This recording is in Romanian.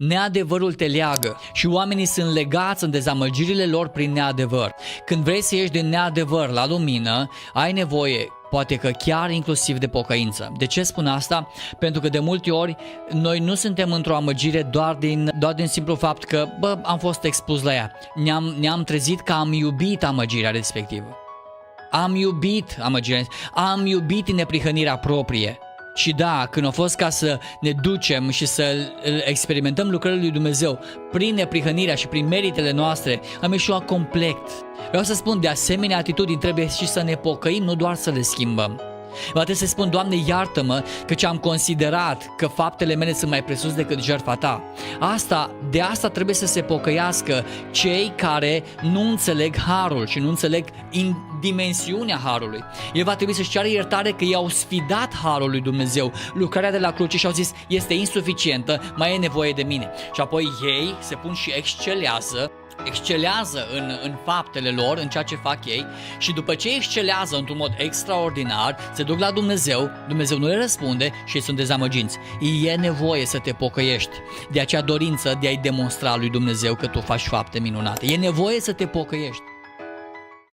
Neadevărul te leagă și oamenii sunt legați în dezamăgirile lor prin neadevăr. Când vrei să ieși din neadevăr la lumină, ai nevoie, poate că chiar inclusiv de pocăință. De ce spun asta? Pentru că de multe ori noi nu suntem într-o amăgire doar din simplu fapt că am fost expus la ea. Ne-am trezit că am iubit amăgirea respectivă. Am iubit amăgirea, am iubit neprihănirea proprie. Și da, când a fost ca să ne ducem și să experimentăm lucrările lui Dumnezeu prin neprihănirea și prin meritele noastre, am ieșuat complet. Vreau să spun, de asemenea atitudini trebuie și să ne pocăim, nu doar să le schimbăm. Va trebui să spun, Doamne, iartă-mă că am considerat că faptele mele sunt mai presus decât jertfa Ta. De asta trebuie să se pocăiască cei care nu înțeleg harul și nu înțeleg dimensiunea harului. El va trebui să-și ceară iertare că i-au sfidat harul lui Dumnezeu, lucrarea de la cruce, și au zis, este insuficientă, mai e nevoie de mine. Și apoi ei se pun și excelează în faptele lor, în ceea ce fac ei, și după ce excelează într-un mod extraordinar, se duc la Dumnezeu, Dumnezeu nu le răspunde și ei sunt dezamăgiți. E nevoie să te pocăiești, de acea dorință de a-i demonstra lui Dumnezeu că tu faci fapte minunate. E nevoie să te pocăiești.